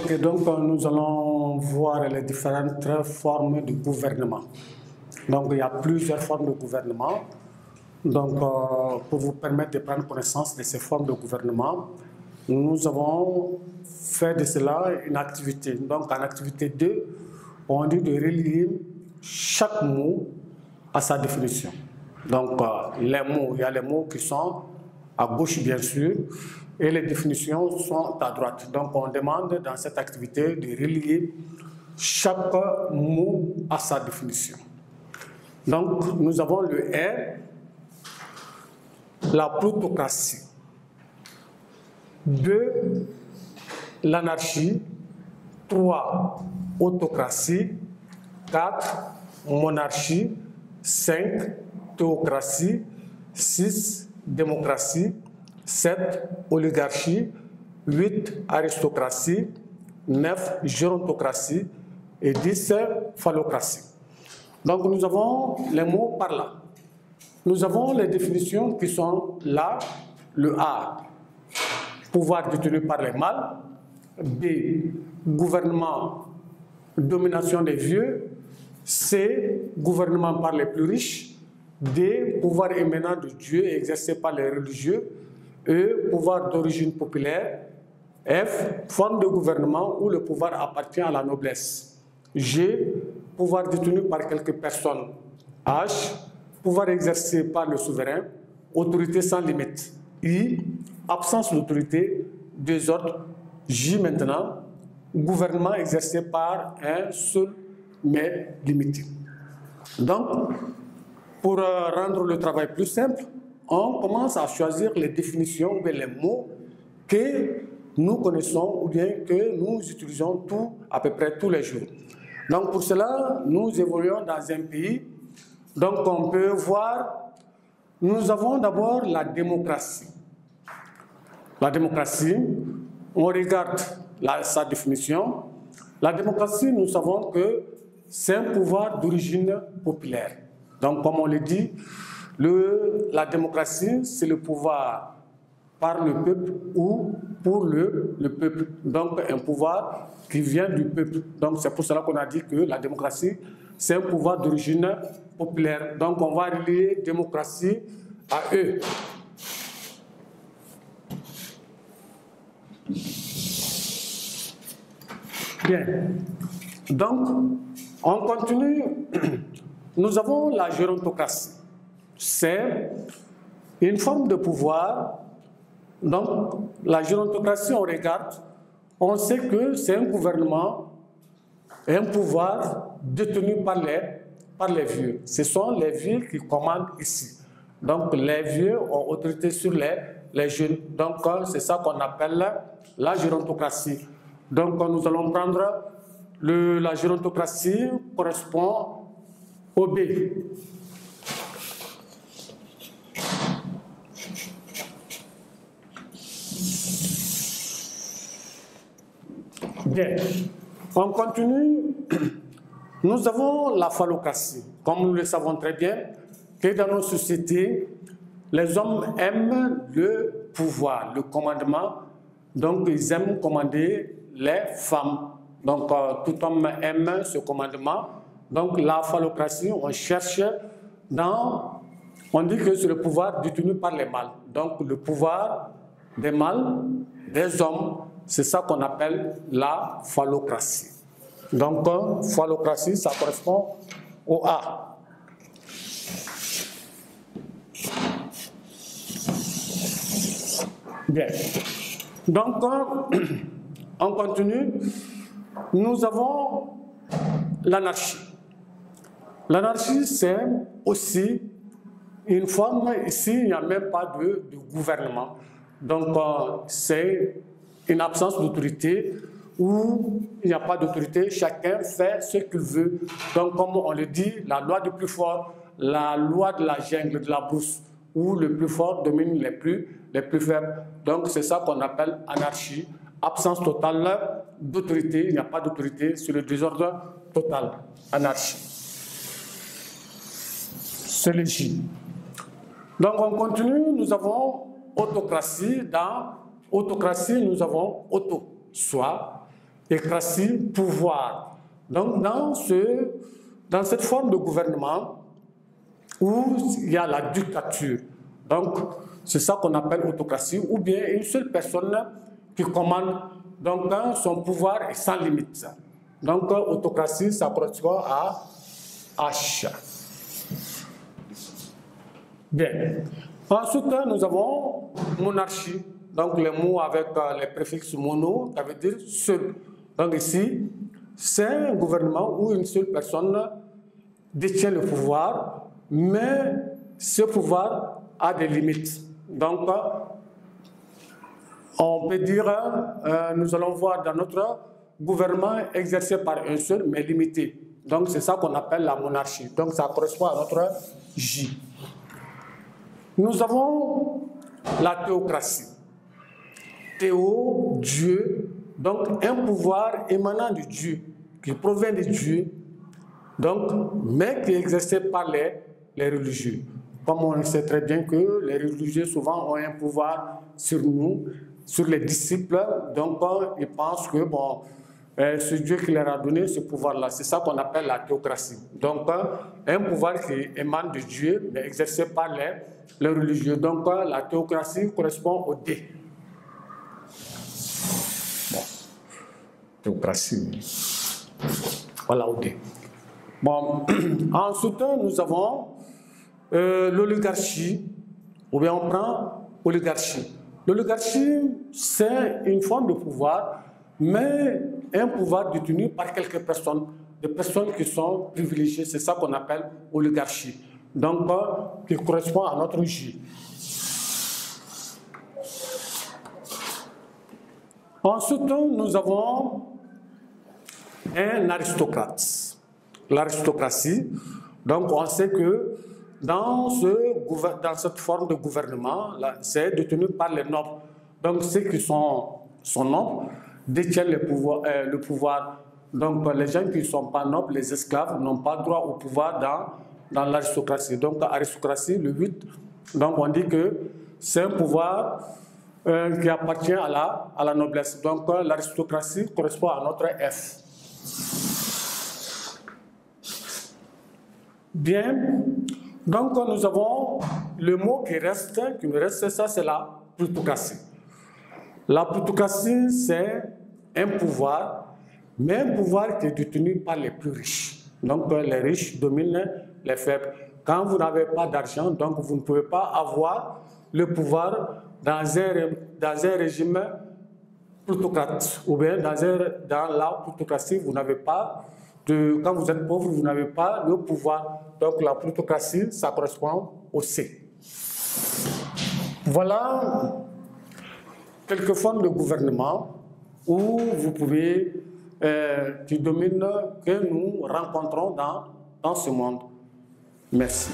Ok, donc nous allons voir les différentes formes de gouvernement. Donc il y a plusieurs formes de gouvernement. Donc pour vous permettre de prendre connaissance de ces formes de gouvernement, nous avons fait de cela une activité. Donc en activité 2, on dit de relier chaque mot à sa définition. Donc les mots, il y a les mots qui sont à gauche bien sûr, et les définitions sont à droite. Donc on demande dans cette activité de relier chaque mot à sa définition. Donc nous avons le 1, la plutocratie. 2, l'anarchie. 3, autocratie. 4, monarchie. 5, théocratie. 6, démocratie. 7, oligarchie. 8, aristocratie. 9, gérontocratie. Et 10, phallocratie. Donc nous avons les mots par là. Nous avons les définitions qui sont là. Le A, pouvoir détenu par les mâles. B, gouvernement, domination des vieux. C, gouvernement par les plus riches. D, pouvoir émanant de Dieu et exercé par les religieux. E, pouvoir d'origine populaire. F, forme de gouvernement où le pouvoir appartient à la noblesse. G, pouvoir détenu par quelques personnes. H, pouvoir exercé par le souverain. Autorité sans limite. I, absence d'autorité, désordre. J maintenant, gouvernement exercé par un seul mais limité. Donc, pour rendre le travail plus simple, on commence à choisir les définitions ou les mots que nous connaissons ou bien que nous utilisons à peu près tous les jours. Donc pour cela, nous évoluons dans un pays. Donc on peut voir, nous avons d'abord la démocratie. La démocratie, on regarde sa définition. La démocratie, nous savons que c'est un pouvoir d'origine populaire. Donc comme on le dit, la démocratie, c'est le pouvoir par le peuple ou pour le peuple. Donc un pouvoir qui vient du peuple. Donc c'est pour cela qu'on a dit que la démocratie, c'est un pouvoir d'origine populaire. Donc on va relier démocratie à eux. Bien. Donc on continue. Nous avons la gérontocratie. C'est une forme de pouvoir. Donc, la gérontocratie, on regarde, on sait que c'est un gouvernement, un pouvoir détenu par les vieux. Ce sont les vieux qui commandent ici. Donc, les vieux ont autorité sur les jeunes. Donc, c'est ça qu'on appelle la gérontocratie. Donc, nous allons prendre la gérontocratie correspond au B. Bien, on continue. Nous avons la phallocratie. Comme nous le savons très bien, que dans nos sociétés, les hommes aiment le pouvoir, le commandement. Donc, ils aiment commander les femmes. Donc, tout homme aime ce commandement. Donc, la phallocratie, on cherche on dit que c'est le pouvoir détenu par les mâles. Donc, le pouvoir des mâles, des hommes, c'est ça qu'on appelle la phallocratie. Donc, phallocratie, ça correspond au A. Bien. Donc, on continue. Nous avons l'anarchie. L'anarchie, c'est aussi une forme, ici, il n'y a même pas de gouvernement. Donc, c'est une absence d'autorité où il n'y a pas d'autorité, chacun fait ce qu'il veut. Donc, comme on le dit, la loi du plus fort, la loi de la jungle, de la brousse, où le plus fort domine les plus faibles. Donc, c'est ça qu'on appelle anarchie, absence totale d'autorité, il n'y a pas d'autorité, c'est le désordre total, anarchie. C'est le J. Donc, on continue, nous avons autocratie. Dans autocratie, nous avons auto, soi, écratie, pouvoir. Donc, dans cette forme de gouvernement où il y a la dictature, donc c'est ça qu'on appelle autocratie, ou bien une seule personne qui commande, donc son pouvoir est sans limite. Donc, autocratie, ça correspond à H. Bien. Ensuite, nous avons monarchie. Donc, les mots avec les préfixes mono, ça veut dire seul. Donc, ici, c'est un gouvernement où une seule personne détient le pouvoir, mais ce pouvoir a des limites. Donc, on peut dire, nous allons voir dans notre gouvernement exercé par un seul, mais limité. Donc, c'est ça qu'on appelle la monarchie. Donc, ça correspond à notre J. Nous avons la théocratie. Théo, Dieu, donc un pouvoir émanant de Dieu, qui provient de Dieu, donc, mais qui est exercé par les religieux. Comme on sait très bien que les religieux souvent ont un pouvoir sur nous, sur les disciples, donc ils pensent que bon, c'est Dieu qui leur a donné ce pouvoir-là. C'est ça qu'on appelle la théocratie. Donc, un pouvoir qui émane de Dieu, mais exercé par les religieux. Donc, la théocratie correspond au D. Bon, théocratie. Voilà, au D. Bon, ensuite, nous avons l'oligarchie, ou bien on prend oligarchie. L'oligarchie, c'est une forme de pouvoir, mais un pouvoir détenu par quelques personnes, des personnes qui sont privilégiées, c'est ça qu'on appelle oligarchie. Donc, qui correspond à notre J. Ensuite, nous avons un aristocrate. L'aristocratie, donc on sait que dans cette forme de gouvernement, c'est détenu par les nobles. Donc ceux qui sont nobles détiennent le pouvoir. Donc les gens qui ne sont pas nobles, les esclaves, n'ont pas droit au pouvoir dans l'aristocratie. Donc l'aristocratie, le 8, donc on dit que c'est un pouvoir qui appartient à la noblesse. Donc l'aristocratie correspond à notre F. Bien, donc nous avons le mot qui nous reste, ça c'est la plutocratie. La plutocratie, c'est un pouvoir, mais un pouvoir qui est détenu par les plus riches. Donc les riches dominent les faibles. Quand vous n'avez pas d'argent, donc vous ne pouvez pas avoir le pouvoir dans un régime plutocrate. Ou bien dans la plutocratie, vous n'avez pas quand vous êtes pauvre, vous n'avez pas le pouvoir. Donc la plutocratie, ça correspond au C. Voilà quelques formes de gouvernement où vous pouvez, qui dominent, que nous rencontrons dans ce monde. Merci.